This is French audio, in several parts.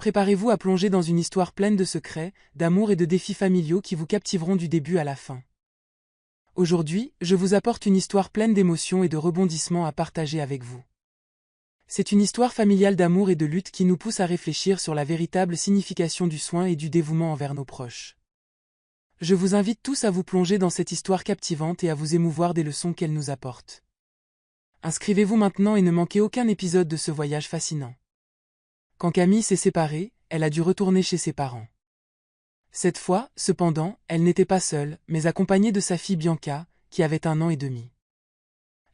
préparez-vous à plonger dans une histoire pleine de secrets, d'amour et de défis familiaux qui vous captiveront du début à la fin. Aujourd'hui, je vous apporte une histoire pleine d'émotions et de rebondissements à partager avec vous. C'est une histoire familiale d'amour et de lutte qui nous pousse à réfléchir sur la véritable signification du soin et du dévouement envers nos proches. Je vous invite tous à vous plonger dans cette histoire captivante et à vous émouvoir des leçons qu'elle nous apporte. Inscrivez-vous maintenant et ne manquez aucun épisode de ce voyage fascinant. Quand Camille s'est séparée, elle a dû retourner chez ses parents. Cette fois, cependant, elle n'était pas seule, mais accompagnée de sa fille Bianca, qui avait 1 an et demi.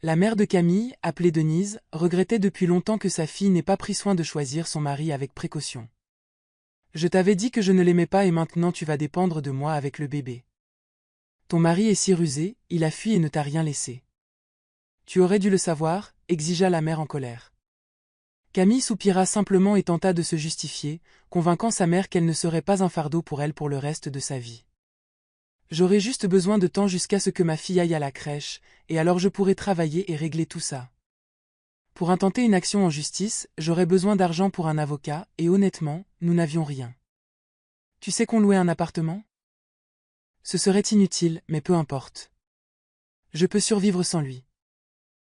La mère de Camille, appelée Denise, regrettait depuis longtemps que sa fille n'ait pas pris soin de choisir son mari avec précaution. « Je t'avais dit que je ne l'aimais pas et maintenant tu vas dépendre de moi avec le bébé. Ton mari est si rusé, il a fui et ne t'a rien laissé. Tu aurais dû le savoir, exigea la mère en colère. Camille soupira simplement et tenta de se justifier, convainquant sa mère qu'elle ne serait pas un fardeau pour elle pour le reste de sa vie. J'aurais juste besoin de temps jusqu'à ce que ma fille aille à la crèche, et alors je pourrai travailler et régler tout ça. Pour intenter une action en justice, j'aurais besoin d'argent pour un avocat, et honnêtement, nous n'avions rien. Tu sais qu'on louait un appartement ? Ce serait inutile, mais peu importe. Je peux survivre sans lui.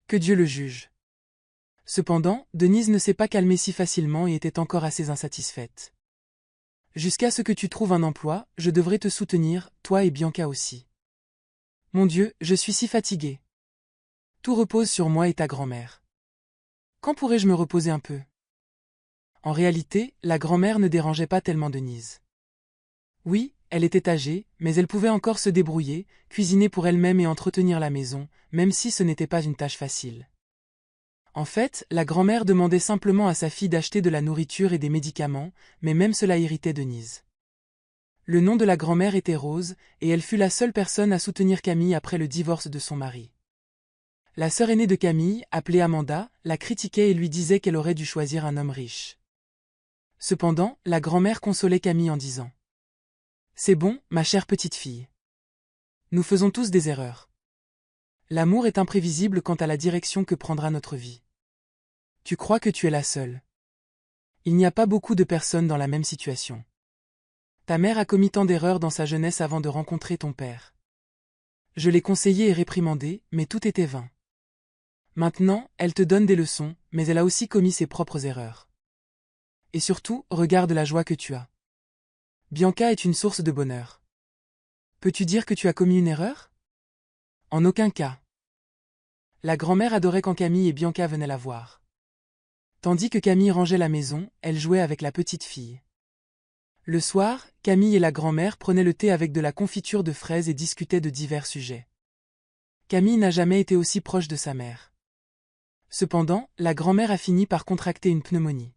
Que Dieu le juge. Cependant, Denise ne s'est pas calmée si facilement et était encore assez insatisfaite. Jusqu'à ce que tu trouves un emploi, je devrais te soutenir, toi et Bianca aussi. Mon Dieu, je suis si fatiguée. Tout repose sur moi et ta grand-mère. Quand pourrais-je me reposer un peu ? En réalité, la grand-mère ne dérangeait pas tellement Denise. Oui, elle était âgée, mais elle pouvait encore se débrouiller, cuisiner pour elle-même et entretenir la maison, même si ce n'était pas une tâche facile. En fait, la grand-mère demandait simplement à sa fille d'acheter de la nourriture et des médicaments, mais même cela irritait Denise. Le nom de la grand-mère était Rose, et elle fut la seule personne à soutenir Camille après le divorce de son mari. La sœur aînée de Camille, appelée Amanda, la critiquait et lui disait qu'elle aurait dû choisir un homme riche. Cependant, la grand-mère consolait Camille en disant : « C'est bon, ma chère petite fille. Nous faisons tous des erreurs. L'amour est imprévisible quant à la direction que prendra notre vie. Tu crois que tu es la seule. Il n'y a pas beaucoup de personnes dans la même situation. Ta mère a commis tant d'erreurs dans sa jeunesse avant de rencontrer ton père. Je l'ai conseillée et réprimandée, mais tout était vain. Maintenant, elle te donne des leçons, mais elle a aussi commis ses propres erreurs. Et surtout, regarde la joie que tu as. Bianca est une source de bonheur. Peux-tu dire que tu as commis une erreur ? En aucun cas. La grand-mère adorait quand Camille et Bianca venaient la voir. Tandis que Camille rangeait la maison, elle jouait avec la petite fille. Le soir, Camille et la grand-mère prenaient le thé avec de la confiture de fraises et discutaient de divers sujets. Camille n'a jamais été aussi proche de sa mère. Cependant, la grand-mère a fini par contracter une pneumonie.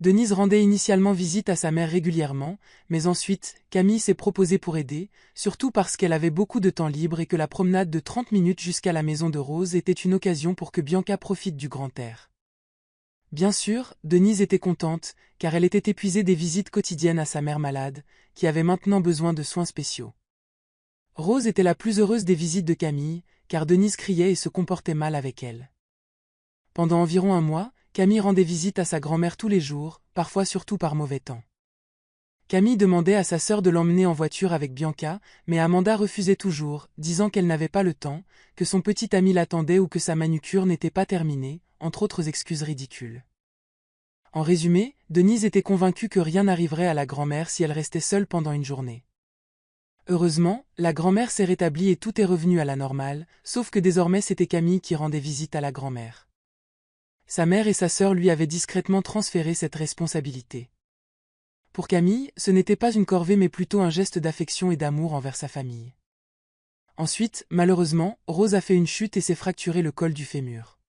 Denise rendait initialement visite à sa mère régulièrement, mais ensuite, Camille s'est proposée pour aider, surtout parce qu'elle avait beaucoup de temps libre et que la promenade de 30 minutes jusqu'à la maison de Rose était une occasion pour que Bianca profite du grand air. Bien sûr, Denise était contente, car elle était épuisée des visites quotidiennes à sa mère malade, qui avait maintenant besoin de soins spéciaux. Rose était la plus heureuse des visites de Camille, car Denise criait et se comportait mal avec elle. Pendant environ 1 mois, Camille rendait visite à sa grand-mère tous les jours, parfois surtout par mauvais temps. Camille demandait à sa sœur de l'emmener en voiture avec Bianca, mais Amanda refusait toujours, disant qu'elle n'avait pas le temps, que son petit ami l'attendait ou que sa manucure n'était pas terminée, entre autres excuses ridicules. En résumé, Denise était convaincue que rien n'arriverait à la grand-mère si elle restait seule pendant une journée. Heureusement, la grand-mère s'est rétablie et tout est revenu à la normale, sauf que désormais c'était Camille qui rendait visite à la grand-mère. Sa mère et sa sœur lui avaient discrètement transféré cette responsabilité. Pour Camille, ce n'était pas une corvée mais plutôt un geste d'affection et d'amour envers sa famille. Ensuite, malheureusement, Rose a fait une chute et s'est fracturé le col du fémur.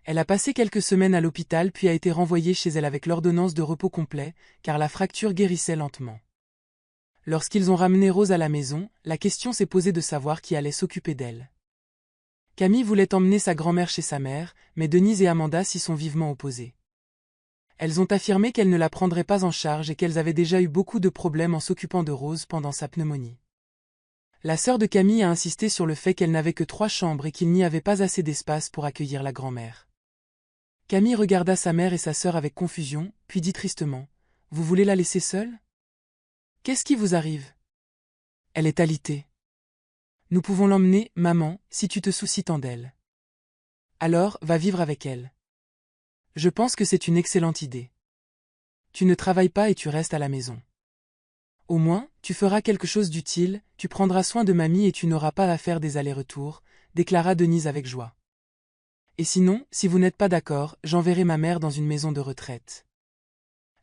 Elle a passé quelques semaines à l'hôpital puis a été renvoyée chez elle avec l'ordonnance de repos complet, car la fracture guérissait lentement. Lorsqu'ils ont ramené Rose à la maison, la question s'est posée de savoir qui allait s'occuper d'elle. Camille voulait emmener sa grand-mère chez sa mère, mais Denise et Amanda s'y sont vivement opposées. Elles ont affirmé qu'elles ne la prendraient pas en charge et qu'elles avaient déjà eu beaucoup de problèmes en s'occupant de Rose pendant sa pneumonie. La sœur de Camille a insisté sur le fait qu'elle n'avait que 3 chambres et qu'il n'y avait pas assez d'espace pour accueillir la grand-mère. Camille regarda sa mère et sa sœur avec confusion, puis dit tristement : vous voulez la laisser seule? Qu'est-ce qui vous arrive? Elle est alitée. Nous pouvons l'emmener, maman, si tu te soucies tant d'elle. Alors, va vivre avec elle. Je pense que c'est une excellente idée. Tu ne travailles pas et tu restes à la maison. Au moins, tu feras quelque chose d'utile, tu prendras soin de mamie et tu n'auras pas à faire des allers-retours, déclara Denise avec joie. Et sinon, si vous n'êtes pas d'accord, j'enverrai ma mère dans une maison de retraite.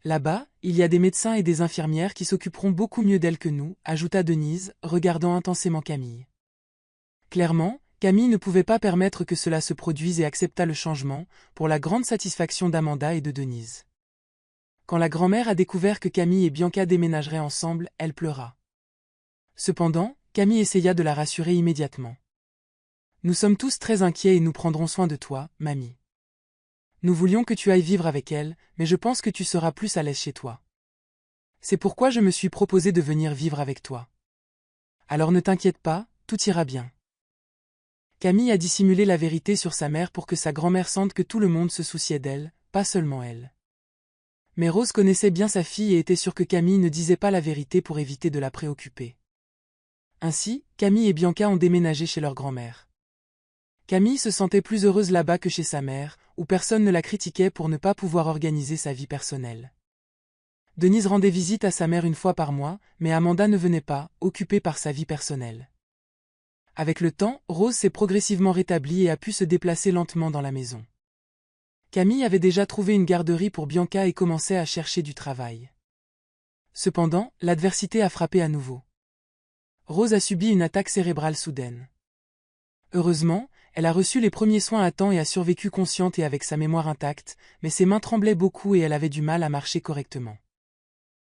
Là-bas, il y a des médecins et des infirmières qui s'occuperont beaucoup mieux d'elle que nous, ajouta Denise, regardant intensément Camille. Clairement, Camille ne pouvait pas permettre que cela se produise et accepta le changement, pour la grande satisfaction d'Amanda et de Denise. Quand la grand-mère a découvert que Camille et Bianca déménageraient ensemble, elle pleura. Cependant, Camille essaya de la rassurer immédiatement. Nous sommes tous très inquiets et nous prendrons soin de toi, mamie. Nous voulions que tu ailles vivre avec elle, mais je pense que tu seras plus à l'aise chez toi. C'est pourquoi je me suis proposé de venir vivre avec toi. Alors ne t'inquiète pas, tout ira bien. Camille a dissimulé la vérité sur sa mère pour que sa grand-mère sente que tout le monde se souciait d'elle, pas seulement elle. Mais Rose connaissait bien sa fille et était sûre que Camille ne disait pas la vérité pour éviter de la préoccuper. Ainsi, Camille et Bianca ont déménagé chez leur grand-mère. Camille se sentait plus heureuse là-bas que chez sa mère, où personne ne la critiquait pour ne pas pouvoir organiser sa vie personnelle. Denise rendait visite à sa mère une fois par mois, mais Amanda ne venait pas, occupée par sa vie personnelle. Avec le temps, Rose s'est progressivement rétablie et a pu se déplacer lentement dans la maison. Camille avait déjà trouvé une garderie pour Bianca et commençait à chercher du travail. Cependant, l'adversité a frappé à nouveau. Rose a subi une attaque cérébrale soudaine. Heureusement, elle a reçu les premiers soins à temps et a survécu consciente et avec sa mémoire intacte, mais ses mains tremblaient beaucoup et elle avait du mal à marcher correctement.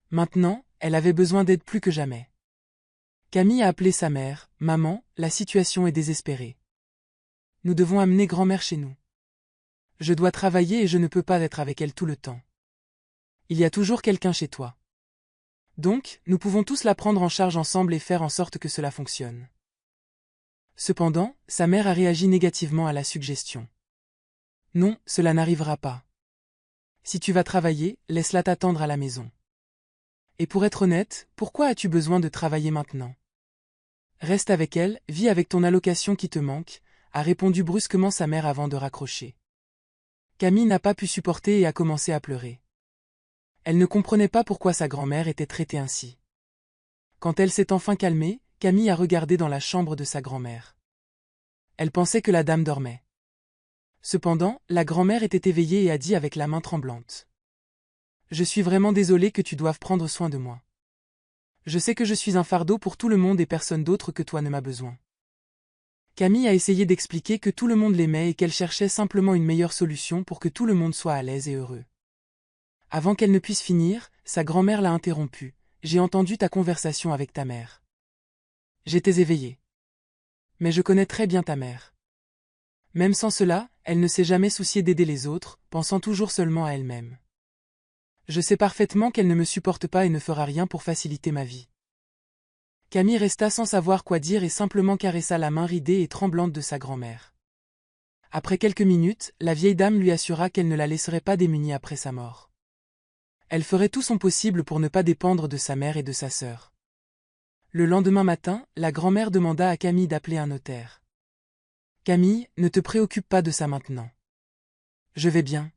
Maintenant, elle avait besoin d'aide plus que jamais. Camille a appelé sa mère, « Maman, la situation est désespérée. Nous devons amener grand-mère chez nous. Je dois travailler et je ne peux pas être avec elle tout le temps. Il y a toujours quelqu'un chez toi. Donc, nous pouvons tous la prendre en charge ensemble et faire en sorte que cela fonctionne. » Cependant, sa mère a réagi négativement à la suggestion. « Non, cela n'arrivera pas. Si tu vas travailler, laisse-la t'attendre à la maison. Et pour être honnête, pourquoi as-tu besoin de travailler maintenant? Reste avec elle, vis avec ton allocation qui te manque, » a répondu brusquement sa mère avant de raccrocher. Camille n'a pas pu supporter et a commencé à pleurer. Elle ne comprenait pas pourquoi sa grand-mère était traitée ainsi. Quand elle s'est enfin calmée, Camille a regardé dans la chambre de sa grand-mère. Elle pensait que la dame dormait. Cependant, la grand-mère était éveillée et a dit avec la main tremblante. « Je suis vraiment désolée que tu doives prendre soin de moi. Je sais que je suis un fardeau pour tout le monde et personne d'autre que toi ne m'a besoin. » Camille a essayé d'expliquer que tout le monde l'aimait et qu'elle cherchait simplement une meilleure solution pour que tout le monde soit à l'aise et heureux. Avant qu'elle ne puisse finir, sa grand-mère l'a interrompue. « J'ai entendu ta conversation avec ta mère. J'étais éveillée. Mais je connais très bien ta mère. Même sans cela, elle ne s'est jamais souciée d'aider les autres, pensant toujours seulement à elle-même. Je sais parfaitement qu'elle ne me supporte pas et ne fera rien pour faciliter ma vie. » Camille resta sans savoir quoi dire et simplement caressa la main ridée et tremblante de sa grand-mère. Après quelques minutes, la vieille dame lui assura qu'elle ne la laisserait pas démunie après sa mort. Elle ferait tout son possible pour ne pas dépendre de sa mère et de sa sœur. Le lendemain matin, la grand-mère demanda à Camille d'appeler un notaire. « Camille, ne te préoccupe pas de ça maintenant. Je vais bien.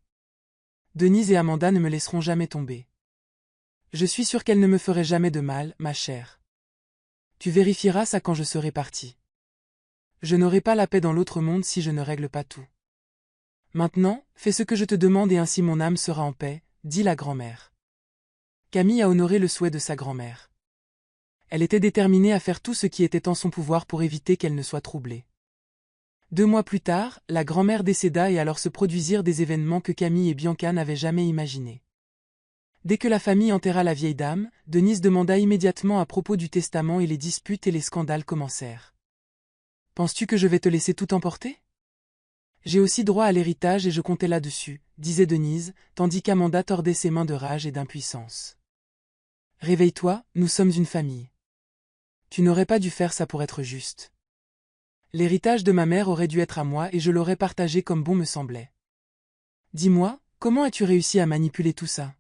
Denise et Amanda ne me laisseront jamais tomber. Je suis sûre qu'elles ne me feraient jamais de mal, ma chère. Tu vérifieras ça quand je serai partie. Je n'aurai pas la paix dans l'autre monde si je ne règle pas tout. Maintenant, fais ce que je te demande et ainsi mon âme sera en paix, » dit la grand-mère. Camille a honoré le souhait de sa grand-mère. Elle était déterminée à faire tout ce qui était en son pouvoir pour éviter qu'elle ne soit troublée. 2 mois plus tard, la grand-mère décéda et alors se produisirent des événements que Camille et Bianca n'avaient jamais imaginés. Dès que la famille enterra la vieille dame, Denise demanda immédiatement à propos du testament et les disputes et les scandales commencèrent. « Penses-tu que je vais te laisser tout emporter? J'ai aussi droit à l'héritage et je comptais là-dessus, » disait Denise, tandis qu'Amanda tordait ses mains de rage et d'impuissance. « Réveille-toi, nous sommes une famille. Tu n'aurais pas dû faire ça pour être juste. L'héritage de ma mère aurait dû être à moi et je l'aurais partagé comme bon me semblait. Dis-moi, comment as-tu réussi à manipuler tout ça?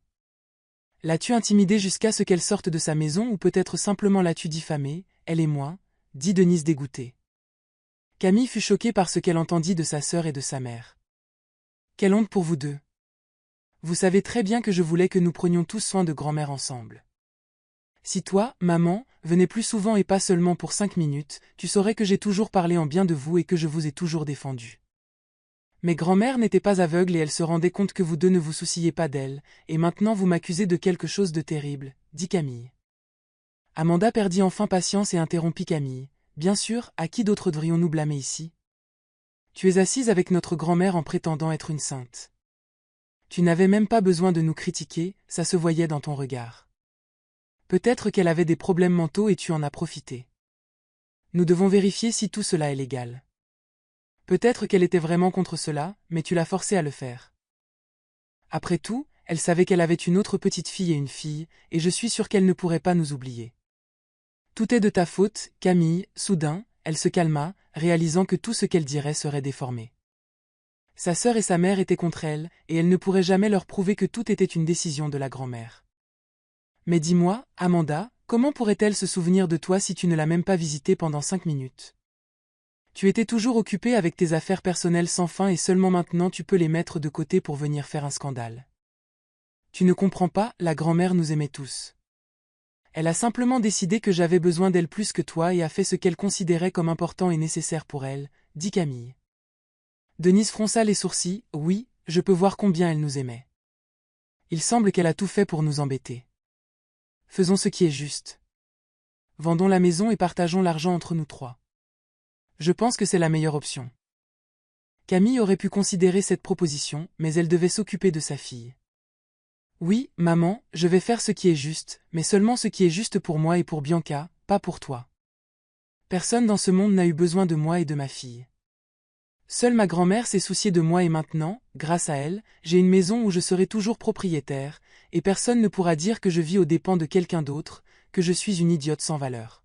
L'as-tu intimidée jusqu'à ce qu'elle sorte de sa maison ou peut-être simplement l'as-tu diffamée, elle et moi, dit Denise dégoûtée. Camille fut choquée par ce qu'elle entendit de sa sœur et de sa mère. Quelle honte pour vous deux. Vous savez très bien que je voulais que nous prenions tous soin de grand-mère ensemble. Si toi, maman, venais plus souvent et pas seulement pour 5 minutes, tu saurais que j'ai toujours parlé en bien de vous et que je vous ai toujours défendu. Mais grand-mère n'était pas aveugle et elle se rendait compte que vous deux ne vous souciez pas d'elle, et maintenant vous m'accusez de quelque chose de terrible, dit Camille. Amanda perdit enfin patience et interrompit Camille. Bien sûr, à qui d'autre devrions-nous blâmer ici? Tu es assise avec notre grand-mère en prétendant être une sainte. Tu n'avais même pas besoin de nous critiquer, ça se voyait dans ton regard. Peut-être qu'elle avait des problèmes mentaux et tu en as profité. Nous devons vérifier si tout cela est légal. Peut-être qu'elle était vraiment contre cela, mais tu l'as forcée à le faire. Après tout, elle savait qu'elle avait une autre petite fille et une fille, et je suis sûre qu'elle ne pourrait pas nous oublier. Tout est de ta faute, Camille. Soudain, elle se calma, réalisant que tout ce qu'elle dirait serait déformé. Sa sœur et sa mère étaient contre elle, et elle ne pourrait jamais leur prouver que tout était une décision de la grand-mère. Mais dis-moi, Amanda, comment pourrait-elle se souvenir de toi si tu ne l'as même pas visitée pendant 5 minutes? Tu étais toujours occupée avec tes affaires personnelles sans fin et seulement maintenant tu peux les mettre de côté pour venir faire un scandale. Tu ne comprends pas, la grand-mère nous aimait tous. Elle a simplement décidé que j'avais besoin d'elle plus que toi et a fait ce qu'elle considérait comme important et nécessaire pour elle, dit Camille. Denise fronça les sourcils. Oui, je peux voir combien elle nous aimait. Il semble qu'elle a tout fait pour nous embêter. Faisons ce qui est juste. Vendons la maison et partageons l'argent entre nous trois. Je pense que c'est la meilleure option. Camille aurait pu considérer cette proposition, mais elle devait s'occuper de sa fille. Oui, maman, je vais faire ce qui est juste, mais seulement ce qui est juste pour moi et pour Bianca, pas pour toi. Personne dans ce monde n'a eu besoin de moi et de ma fille. Seule ma grand-mère s'est souciée de moi et maintenant, grâce à elle, j'ai une maison où je serai toujours propriétaire, et personne ne pourra dire que je vis aux dépens de quelqu'un d'autre, que je suis une idiote sans valeur.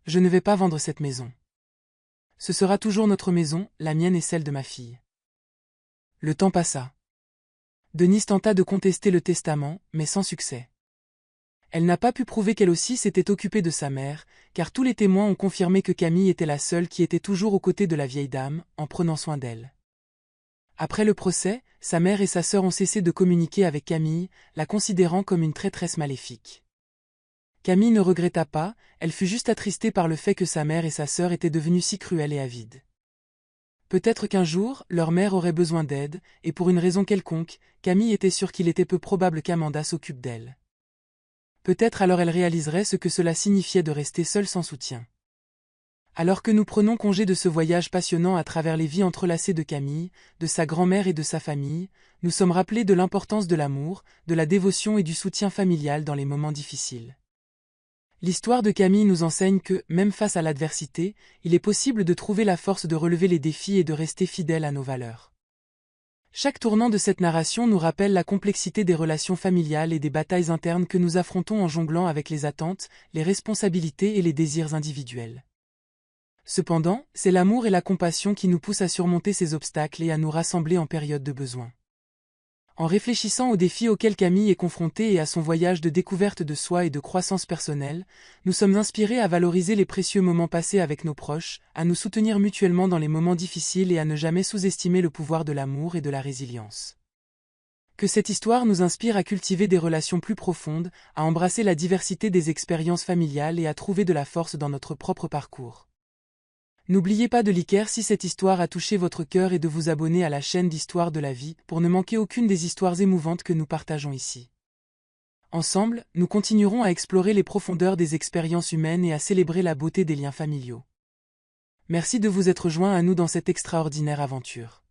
Je ne vais pas vendre cette maison. Ce sera toujours notre maison, la mienne et celle de ma fille. Le temps passa. Denise tenta de contester le testament, mais sans succès. Elle n'a pas pu prouver qu'elle aussi s'était occupée de sa mère, car tous les témoins ont confirmé que Camille était la seule qui était toujours aux côtés de la vieille dame, en prenant soin d'elle. Après le procès, sa mère et sa sœur ont cessé de communiquer avec Camille, la considérant comme une traîtresse maléfique. Camille ne regretta pas, elle fut juste attristée par le fait que sa mère et sa sœur étaient devenues si cruelles et avides. Peut-être qu'un jour, leur mère aurait besoin d'aide, et pour une raison quelconque, Camille était sûre qu'il était peu probable qu'Amanda s'occupe d'elle. Peut-être alors elle réaliserait ce que cela signifiait de rester seule sans soutien. Alors que nous prenons congé de ce voyage passionnant à travers les vies entrelacées de Camille, de sa grand-mère et de sa famille, nous sommes rappelés de l'importance de l'amour, de la dévotion et du soutien familial dans les moments difficiles. L'histoire de Camille nous enseigne que, même face à l'adversité, il est possible de trouver la force de relever les défis et de rester fidèle à nos valeurs. Chaque tournant de cette narration nous rappelle la complexité des relations familiales et des batailles internes que nous affrontons en jonglant avec les attentes, les responsabilités et les désirs individuels. Cependant, c'est l'amour et la compassion qui nous poussent à surmonter ces obstacles et à nous rassembler en période de besoin. En réfléchissant aux défis auxquels Camille est confrontée et à son voyage de découverte de soi et de croissance personnelle, nous sommes inspirés à valoriser les précieux moments passés avec nos proches, à nous soutenir mutuellement dans les moments difficiles et à ne jamais sous-estimer le pouvoir de l'amour et de la résilience. Que cette histoire nous inspire à cultiver des relations plus profondes, à embrasser la diversité des expériences familiales et à trouver de la force dans notre propre parcours. N'oubliez pas de liker si cette histoire a touché votre cœur et de vous abonner à la chaîne d'Histoire de la vie pour ne manquer aucune des histoires émouvantes que nous partageons ici. Ensemble, nous continuerons à explorer les profondeurs des expériences humaines et à célébrer la beauté des liens familiaux. Merci de vous être joints à nous dans cette extraordinaire aventure.